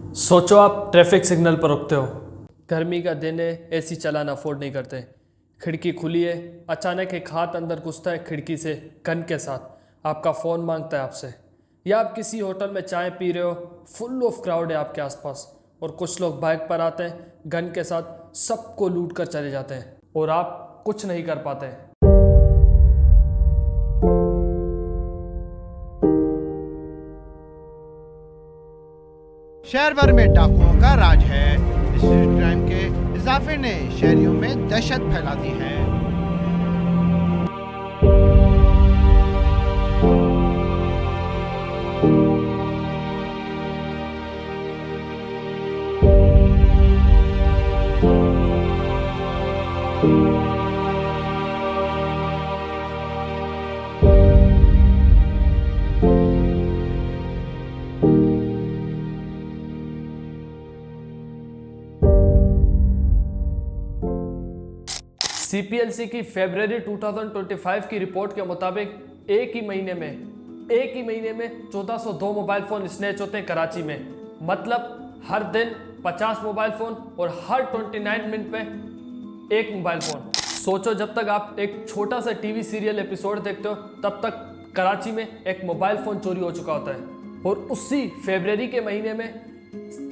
सोचो आप traffic signal पर रुकते हो, गर्मी का दिन है, एसी चलाना अफोर्ड नहीं करते, खिड़की खुली है, अचानक एक हाथ अंदर घुसता है खिड़की से गन के साथ, आपका फ़ोन मांगता है आपसे। या आप किसी होटल में चाय पी रहे हो, फुल ऑफ क्राउड है आपके आसपास और कुछ लोग बाइक पर आते हैं गन के साथ, सबको लूट कर चले जाते हैं और आप कुछ नहीं कर पाते। शहर भर में डाकुओं का राज है। डिजिटल क्राइम के इजाफे ने शहरियों में दहशत फैला दी है। सीपीएलसी की फरवरी 2025 की रिपोर्ट के मुताबिक एक ही महीने में 1402 मोबाइल फ़ोन स्नैच होते हैं कराची में। मतलब हर दिन 50 मोबाइल फ़ोन और हर 29 मिनट पे एक मोबाइल फ़ोन। सोचो, जब तक आप एक छोटा सा टीवी सीरियल एपिसोड देखते हो तब तक कराची में एक मोबाइल फ़ोन चोरी हो चुका होता है। और उसी फरवरी के महीने में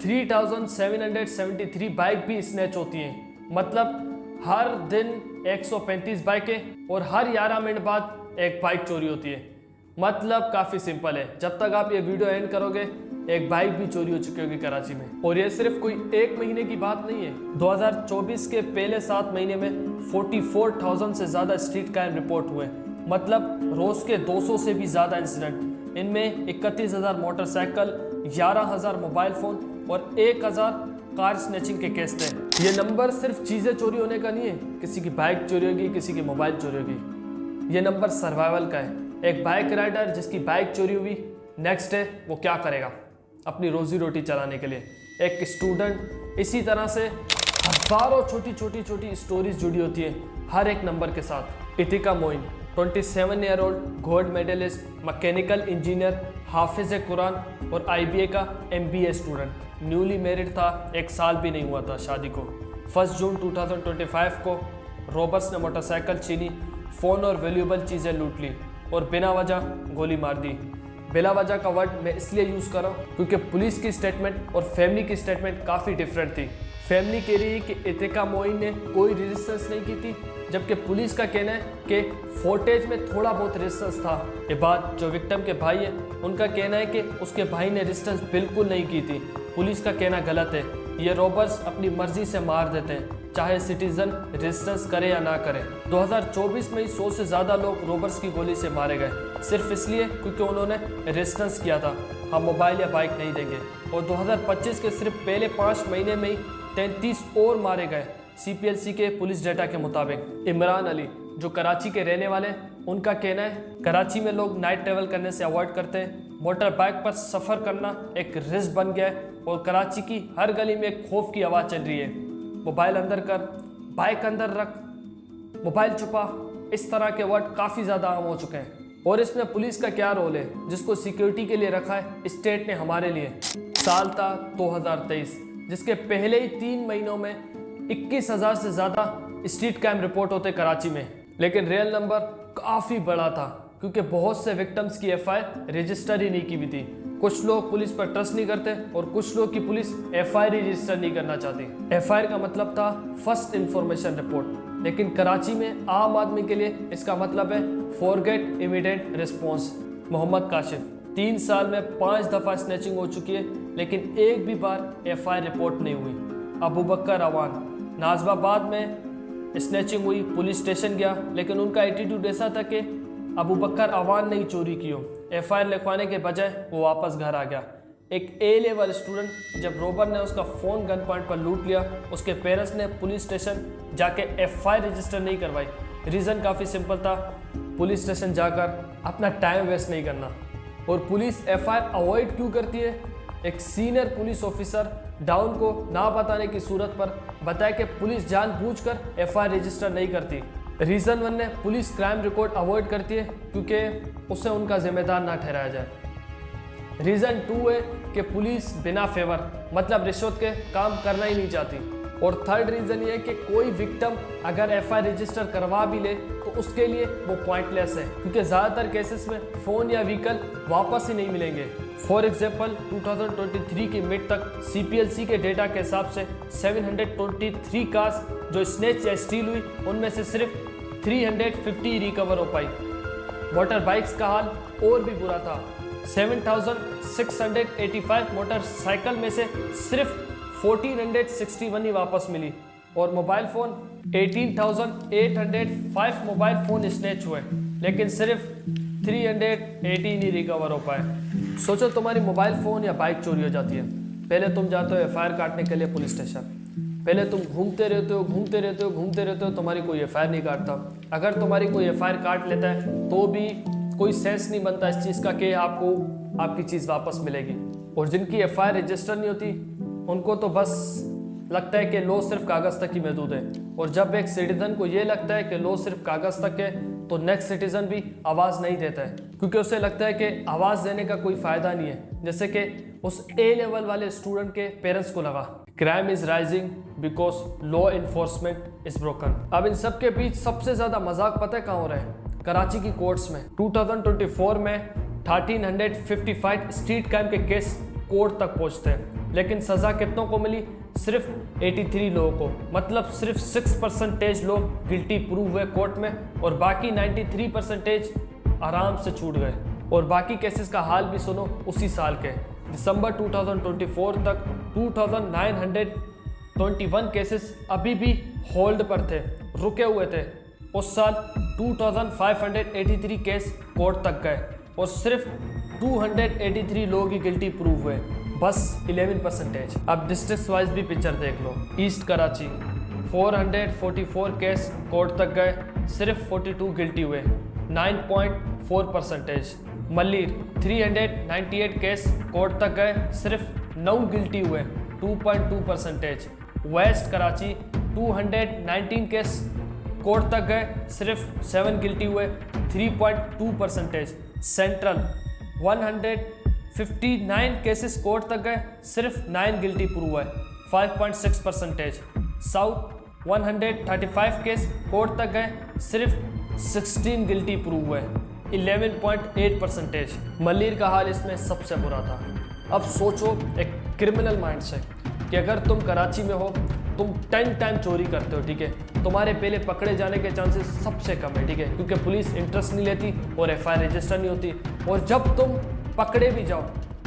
3773 बाइक भी स्नैच होती हैं। मतलब हर दिन 135 बाइकें और हर 11 मिनट बाद एक बाइक चोरी होती है। मतलब काफ़ी सिंपल है, जब तक आप ये वीडियो एंड करोगे एक बाइक भी चोरी हो चुकी होगी कराची में। और ये सिर्फ कोई एक महीने की बात नहीं है। 2024 के पहले 7 महीने में 44,000 से ज़्यादा स्ट्रीट क्राइम रिपोर्ट हुए। मतलब रोज़ के 200 से भी ज़्यादा इंसिडेंट। इनमें 31,000 मोटरसाइकिल, 11,000 मोबाइल फ़ोन और 1,000 कार स्नैचिंग के केस थे। ये नंबर सिर्फ चीज़ें चोरी होने का नहीं है, किसी की बाइक चोरी होगी, किसी की मोबाइल चोरी होगी। ये नंबर सर्वाइवल का है। एक बाइक राइडर जिसकी बाइक चोरी हुई, नेक्स्ट डे वो क्या करेगा अपनी रोजी रोटी चलाने के लिए। एक स्टूडेंट, इसी तरह से हज़ारों छोटी स्टोरीज जुड़ी होती है हर एक नंबर के साथ। Itika Moin 27 year old gold medalist, mechanical engineer, हाफिज कुरान और IBA का MBA स्टूडेंट, न्यूली मैरिड था, 1 साल भी नहीं हुआ था शादी को। 1 जून 2025 को रॉबर्स ने मोटरसाइकिल छीनी, फ़ोन और वैल्यूएबल चीज़ें लूट ली और बिना वजह गोली मार दी। बिला वजह का वर्ड मैं इसलिए यूज़ कर रहा हूँ क्योंकि पुलिस की स्टेटमेंट और फैमिली की स्टेटमेंट काफ़ी डिफरेंट थी। फैमिली कह रही है कि इतिका मोइन ने कोई रेजिस्टेंस नहीं की थी, जबकि पुलिस का कहना है कि फुटेज में थोड़ा बहुत रेजिस्टेंस था। ये बात जो विक्टिम के भाई है उनका कहना है कि उसके भाई ने रेजिस्टेंस बिल्कुल नहीं की थी। पुलिस का कहना गलत है। ये रॉबर्स अपनी मर्जी से मार देते हैं, चाहे सिटीजन रेजिस्टेंस करे या ना करे। 2024 में ही 100 से ज़्यादा लोग रॉबर्स की गोली से मारे गए, सिर्फ इसलिए क्योंकि उन्होंने रेजिस्टेंस किया था, हम मोबाइल या बाइक नहीं देंगे। और 2025 के सिर्फ पहले 5 महीने में ही 33 और मारे गए CPLC के पुलिस डेटा के मुताबिक। इमरान अली जो कराची के रहने वाले हैं, उनका कहना है कराची में लोग नाइट ट्रैवल करने से अवॉइड करते हैं। मोटर बाइक पर सफ़र करना एक रिस्क बन गया है और कराची की हर गली में एक खौफ की आवाज़ चल रही है। मोबाइल अंदर कर, बाइक अंदर रख, मोबाइल छुपा, इस तरह के वर्ड काफ़ी ज़्यादा आम हो चुके हैं। और इसमें पुलिस का क्या रोल है, जिसको सिक्योरिटी के लिए रखा है स्टेट ने हमारे लिए। साल था 2023, जिसके पहले ही 3 महीनों में 21,000 से ज़्यादा स्ट्रीट क्राइम रिपोर्ट होते कराची में। लेकिन रियल नंबर काफ़ी बड़ा था क्योंकि बहुत से विक्टिम्स की FIR रजिस्टर ही नहीं की हुई थी। कुछ लोग पुलिस पर ट्रस्ट नहीं करते और कुछ लोग की पुलिस FIR ही रजिस्टर नहीं करना चाहती। FIR का मतलब था फर्स्ट इंफॉर्मेशन रिपोर्ट, लेकिन कराची में आम आदमी के लिए इसका मतलब है forget immediate response. Mohammad Kashif 3 साल में 5 दफ़ा स्नैचिंग हो चुकी है, लेकिन एक भी बार FIR रिपोर्ट नहीं हुई। अबू बकर अवान नाजबाबाद में स्नैचिंग हुई, पुलिस स्टेशन गया, लेकिन उनका एटीट्यूड ऐसा था कि अबू बकर अवान ने ही चोरी की हो। FIR लिखवाने के बजाय वो वापस घर आ गया। एक A लेवल स्टूडेंट, जब रॉबर ने उसका फ़ोन गन पॉइंट पर लूट लिया, उसके पेरेंट्स ने पुलिस स्टेशन जाके FIR रजिस्टर नहीं करवाई। रीज़न काफ़ी सिंपल था, पुलिस स्टेशन जाकर अपना टाइम वेस्ट नहीं करना। और पुलिस FIR अवॉइड क्यों करती है? एक सीनियर पुलिस ऑफिसर डाउन को ना बताने की सूरत पर बताया कि पुलिस जानबूझकर FIR रजिस्टर नहीं करती। रीज़न 1 ने पुलिस क्राइम रिकॉर्ड अवॉइड करती है क्योंकि उससे उनका जिम्मेदार ना ठहराया जाए। रीज़न 2 है कि पुलिस बिना फेवर मतलब रिश्वत के काम करना ही नहीं चाहती। और थर्ड रीज़न ये है कि कोई विक्टिम अगर एफआईआर रजिस्टर करवा भी ले तो उसके लिए वो पॉइंटलेस है, क्योंकि ज़्यादातर केसेस में फ़ोन या व्हीकल वापस ही नहीं मिलेंगे। फॉर एग्जांपल 2023 की मिड तक CPLC के डेटा के हिसाब से 723 कार्स जो स्नेच या स्टील हुई उनमें से सिर्फ 350 रिकवर हो पाई। मोटर बाइक्स का हाल और भी बुरा था। 7,685 मोटरसाइकिल में से सिर्फ 1461 ही वापस मिली। और mobile phone 18,805 mobile phone snatch हुए, लेकिन सिर्फ 318 ही रिकवर हो पाए। सोचो तुम्हारी मोबाइल फ़ोन या बाइक चोरी हो जाती है, पहले तुम जाते हो एफआईआर काटने के लिए पुलिस स्टेशन, पहले तुम घूमते रहते हो, तुम्हारी कोई एफआईआर नहीं काटता। अगर तुम्हारी कोई एफआईआर काट लेता है तो भी कोई सेंस नहीं बनता इस चीज़ का कि आपको आपकी चीज़ वापस मिलेगी। और जिनकी एफआईआर रजिस्टर नहीं होती उनको तो बस लगता है कि लॉ सिर्फ कागज़ तक ही महदूद है। और जब एक सिटीजन को ये लगता है कि लॉ सिर्फ कागज़ तक है तो नेक्स्ट सिटीजन भी आवाज़ नहीं देता है, क्योंकि उसे लगता है कि आवाज़ देने का कोई फ़ायदा नहीं है, जैसे कि उस A लेवल वाले स्टूडेंट के पेरेंट्स को लगा। Crime is rising because law enforcement is broken. अब इन सब के बीच सबसे ज़्यादा मजाक पता है कहाँ हो रहा है? कराची की कोर्ट्स में। 2024 में 1355 स्ट्रीट क्राइम के केस कोर्ट तक पहुंचते हैं, लेकिन सज़ा कितनों को मिली? सिर्फ 83 लोगों को। मतलब सिर्फ 6% लोग गिल्टी प्रूव हुए कोर्ट में और बाकी 93% आराम से छूट गए। और बाकी केसेस का हाल भी सुनो उसी साल के। दिसंबर 2024 तक 2921 केसेस अभी भी होल्ड पर थे, रुके हुए थे। उस साल 2583 केस कोर्ट तक गए और सिर्फ 283 लोग ही गिल्टी प्रूव हुए, बस 11%। अब डिस्ट्रिक्ट वाइज भी पिक्चर देख लो। ईस्ट कराची 444 केस कोर्ट तक गए, सिर्फ 42 गिल्टी हुए, 9.4%। मल्लीर 398 केस कोर्ट तक गए, सिर्फ 9 गिल्टी हुए, 2.2%। वेस्ट कराची 219 केस कोर्ट तक गए, सिर्फ 7 गिल्टी हुए, 3.2%। सेंट्रल 159 केसेस कोर्ट तक गए, सिर्फ 9 गिल्टी प्रूव हुए, 5.6%। साउथ 135 केस कोर्ट तक गए, सिर्फ 16 गिल्टी प्रूव हुए, 11.8%। मल्लीर का हाल इसमें सबसे बुरा था। अब सोचो एक क्रिमिनल माइंड से कि अगर तुम कराची में हो, तुम 10 टाइम चोरी करते हो, ठीक है, तुम्हारे पहले पकड़े जाने के चांसेस सबसे कम है, ठीक है, क्योंकि पुलिस इंटरेस्ट नहीं लेती और एफआईआर रजिस्टर नहीं होती। और जब तुम पकड़े भी जाओ,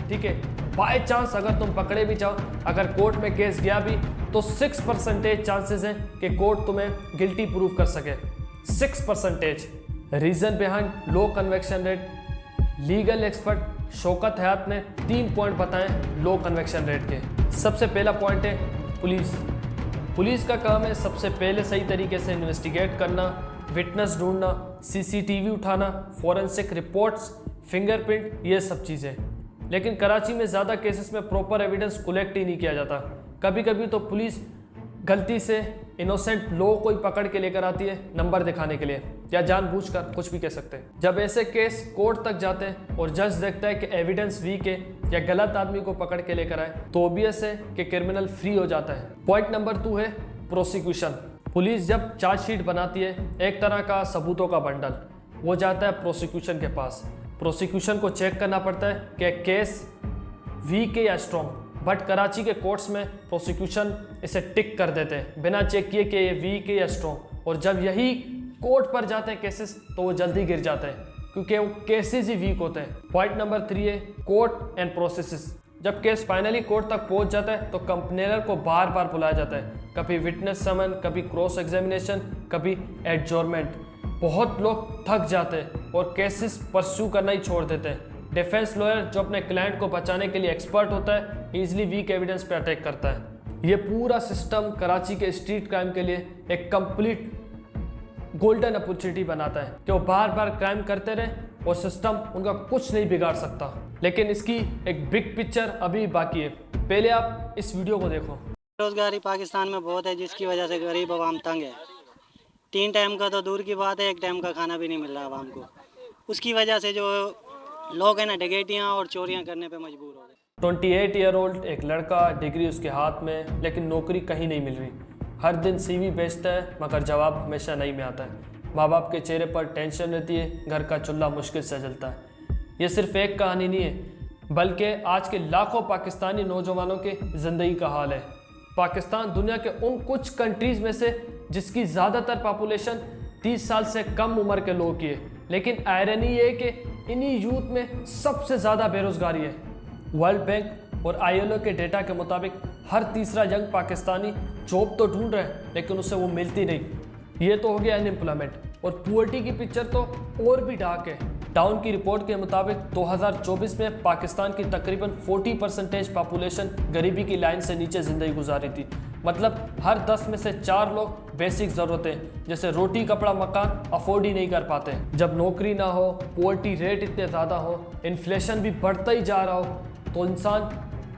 ठीक है, बाय चांस अगर तुम पकड़े भी जाओ, अगर कोर्ट में केस गया भी तो 6% चांसेस हैं कि कोर्ट तुम्हें गिल्टी प्रूव कर सके। 6%। Reason behind low conviction rate. Legal expert Shaukat Hayat ने 3 पॉइंट बताएं लो कन्वेक्शन रेट के। सबसे पहला पॉइंट है पुलिस का काम है सबसे पहले सही तरीके से इन्वेस्टिगेट करना, विटनेस ढूंढना, CCTV उठाना, फॉरेंसिक रिपोर्ट्स, फिंगरप्रिंट, ये सब चीज़ें। लेकिन कराची में ज़्यादा केसेस में प्रॉपर एविडेंस कलेक्ट ही नहीं किया जाता। कभी कभी तो पुलिस गलती से इनोसेंट लोग को ही पकड़ के लेकर आती है नंबर दिखाने के लिए, या जानबूझकर, कुछ भी कह सकते हैं। जब ऐसे केस कोर्ट तक जाते हैं और जज देखता है कि एविडेंस वीक है या गलत आदमी को पकड़ के लेकर आए, तो ऑब्वियस है कि क्रिमिनल फ्री हो जाता है। पॉइंट नंबर 2 है प्रोसिक्यूशन। पुलिस जब चार्जशीट बनाती है, एक तरह का सबूतों का बंडल, वो जाता है प्रोसिक्यूशन के पास। प्रोसिक्यूशन को चेक करना पड़ता है कि केस वीक है या स्ट्रॉन्ग। बट कराची के कोर्ट्स में प्रोसिक्यूशन इसे टिक कर देते हैं बिना चेक किए कि ये वीक है या स्ट्रॉन्ग। और जब यही कोर्ट पर जाते हैं केसेस तो वो जल्दी गिर जाते हैं क्योंकि वो केसेस ही वीक होते हैं। पॉइंट नंबर 3 है कोर्ट एंड प्रोसेसेस। जब केस फाइनली कोर्ट तक पहुंच जाता है तो कंप्लेनर को बार बार बुलाया जाता है, कभी विटनेस समन, कभी क्रॉस एग्जामिनेशन, कभी एडजोर्नमेंट। बहुत लोग थक जाते हैं और केसेस परस्यू करना ही छोड़ देते हैं। डिफेंस लॉयर जो अपने क्लाइंट को बचाने के लिए एक्सपर्ट होता है, इजीली वीक एविडेंस पे अटैक करता है। ये पूरा सिस्टम कराची के स्ट्रीट क्राइम के लिए एक कंप्लीट गोल्डन अपॉर्चुनिटी बनाता है कि वो बार बार क्राइम करते रहे और सिस्टम उनका कुछ नहीं बिगाड़ सकता। लेकिन इसकी एक बिग पिक्चर अभी बाकी है। पहले आप इस वीडियो को देखो। बेरोजगारी पाकिस्तान में बहुत है, जिसकी वजह से गरीब आवाम तंग है। 3 टाइम का तो दूर की बात है, 1 टाइम का खाना भी नहीं मिल रहा आवाम को। उसकी वजह से जो लोग है ना डकैतियाँ और चोरियाँ करने पे मजबूर हो गए। 28 ईयर ओल्ड एक लड़का, डिग्री उसके हाथ में, लेकिन नौकरी कहीं नहीं मिल रही। हर दिन सीवी बेचता है मगर जवाब हमेशा नहीं में आता है। माँ बाप के चेहरे पर टेंशन रहती है, घर का चूल्हा मुश्किल से जलता है। ये सिर्फ एक कहानी नहीं है, बल्कि आज के लाखों पाकिस्तानी नौजवानों के ज़िंदगी का हाल है। पाकिस्तान दुनिया के उन कुछ कंट्रीज़ में से जिसकी ज़्यादातर पॉपुलेशन 30 साल से कम उम्र के लोग की है, लेकिन आयरनी ये है कि इन्हीं यूथ में सबसे ज़्यादा बेरोज़गारी है। वर्ल्ड बैंक और ILO के डेटा के मुताबिक हर तीसरा यंग पाकिस्तानी जॉब तो ढूंढ रहा है, लेकिन उसे वो मिलती नहीं। ये तो हो गया अनएम्प्लॉयमेंट, और पुअर्टी की पिक्चर तो और भी डार्क है। डाउन की रिपोर्ट के मुताबिक 2024 में पाकिस्तान की तकरीबन 40% पॉपुलेशन गरीबी की लाइन से नीचे ज़िंदगी गुजारी थी। मतलब हर 10 में से 4 लोग बेसिक ज़रूरतें जैसे रोटी, कपड़ा, मकान अफोर्ड ही नहीं कर पाते। जब नौकरी ना हो, पुअर्टी रेट इतने ज़्यादा हो, इन्फ्लेशन भी बढ़ता ही जा रहा हो, तो इंसान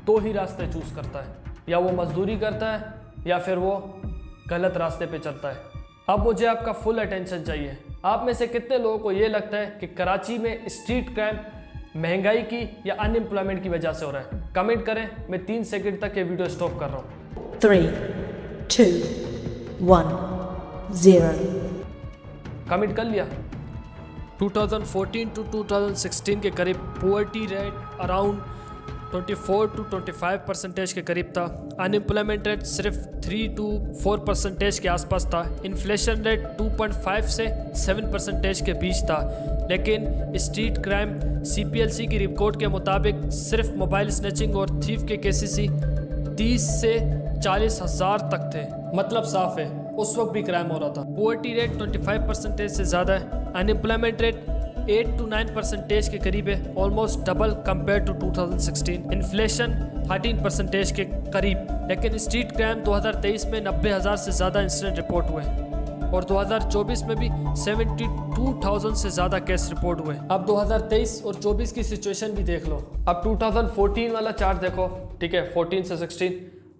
दो ही रास्ते चूज़ करता है, या वो मजदूरी करता है या फिर वो गलत रास्ते पे चलता है। अब मुझे आपका फुल अटेंशन चाहिए। आप में से कितने लोगों को ये लगता है कि कराची में स्ट्रीट क्राइम महंगाई की या अनएम्प्लॉयमेंट की वजह से हो रहा है? कमेंट करें, मैं 3 सेकंड तक ये वीडियो स्टॉप कर रहा हूँ। 3, 2, 1, 0. कमेंट कर लिया? 2014 टू 2016 के करीब पुअर्टी रेट अराउंड 24 टू 25% के करीब था। अनएम्प्लॉयमेंट रेट सिर्फ 3 टू 4% के आसपास था। इन्फ्लेशन रेट 2.5 से 7% के बीच था। लेकिन स्ट्रीट क्राइम CPLC की रिपोर्ट के मुताबिक सिर्फ मोबाइल स्नैचिंग और थीफ के केसेस ही 30 से 40 हज़ार तक थे। मतलब साफ है उस वक्त भी क्राइम हो रहा था। पुअर्टी रेट 25% से ज़्यादा है। अनएम्प्लॉयमेंट रेट 8 टू 9% के करीब है, almost double compare to 2016। Inflation 13% के करीब। लेकिन स्ट्रीट क्राइम 2023 में 90,000 से ज़्यादा इंसिडेंट रिपोर्ट हुए और 2024 में भी 72,000 से ज़्यादा केस रिपोर्ट हुए। अब 2023 और 24 की सिचुएशन भी देख लो। अब 2014 वाला चार्ट देखो, ठीक है, 14 से 16,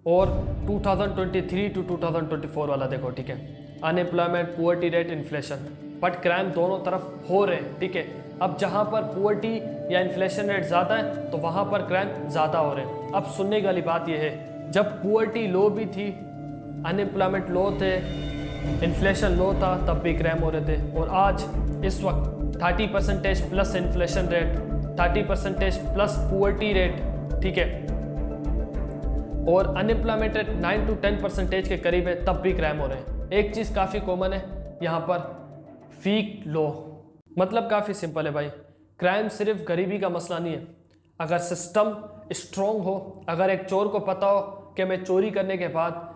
और 2023 टू 2024 वाला देखो, ठीक है। Unemployment, poverty rate, inflation, but crime दोनों तरफ हो रहे हैं, ठीक है। अब जहाँ पर पुअर्टी या इन्फ्लेशन रेट ज़्यादा है तो वहाँ पर क्राइम ज़्यादा हो रहे हैं। अब सुनने वाली बात यह है, जब पुअर्टी लो भी थी, अनएम्प्लॉयमेंट लो थे, इन्फ्लेशन लो था, तब भी क्राइम हो रहे थे। और आज इस वक्त 30% plus inflation rate, 30% plus poverty rate, ठीक है, और अनएम्प्लॉयमेंट रेट 9 टू 10% के करीब है, तब भी क्राइम हो रहे हैं। एक चीज़ काफ़ी कॉमन है यहाँ पर, वीक लॉ। मतलब काफ़ी सिंपल है भाई, क्राइम सिर्फ गरीबी का मसला नहीं है। अगर सिस्टम स्ट्रॉन्ग हो, अगर एक चोर को पता हो कि मैं चोरी करने के बाद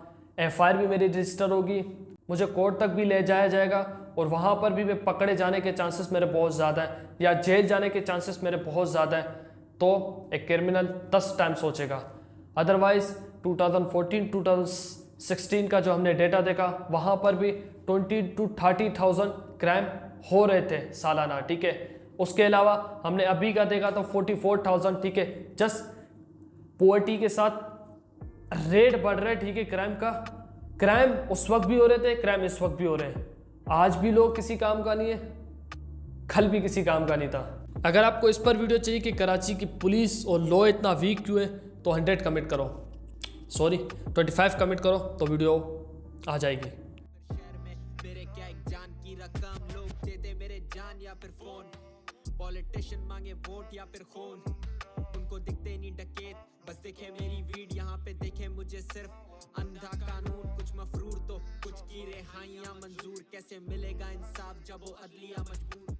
FIR भी मेरी रजिस्टर होगी, मुझे कोर्ट तक भी ले जाया जाएगा और वहाँ पर भी मैं पकड़े जाने के चांसेस मेरे बहुत ज़्यादा हैं या जेल जाने के चांसेस मेरे बहुत ज़्यादा हैं, तो एक क्रिमिनल 10 टाइम सोचेगा। अदरवाइज़ 2014-2016 का जो हमने डेटा देखा, वहाँ पर भी 20 टू 30,000 क्राइम हो रहे थे सालाना, ठीक है। उसके अलावा हमने अभी का देखा तो 44,000, ठीक है। जस्ट पुअर्टी के साथ रेट बढ़ रहा है, ठीक है, क्राइम का। क्राइम उस वक्त भी हो रहे थे, क्राइम इस वक्त भी हो रहे हैं। आज भी लोग किसी काम का नहीं है, कल भी किसी काम का नहीं था। अगर आपको इस पर वीडियो चाहिए कि कराची की पुलिस और लॉ इतना वीक क्यों है, तो 100 कमेंट करो, सॉरी 25 कमेंट करो तो वीडियो आ जाएगी। पॉलिटिशियन मांगे वोट या फिर खून, उनको दिखते नहीं डकैत, बस देखे मेरी वीड, यहाँ पे देखे मुझे सिर्फ अंधा कानून। कुछ मफरूर तो कुछ की रिहाइयाँ मंजूर, कैसे मिलेगा इंसाफ जब वो अदलिया मजबूर।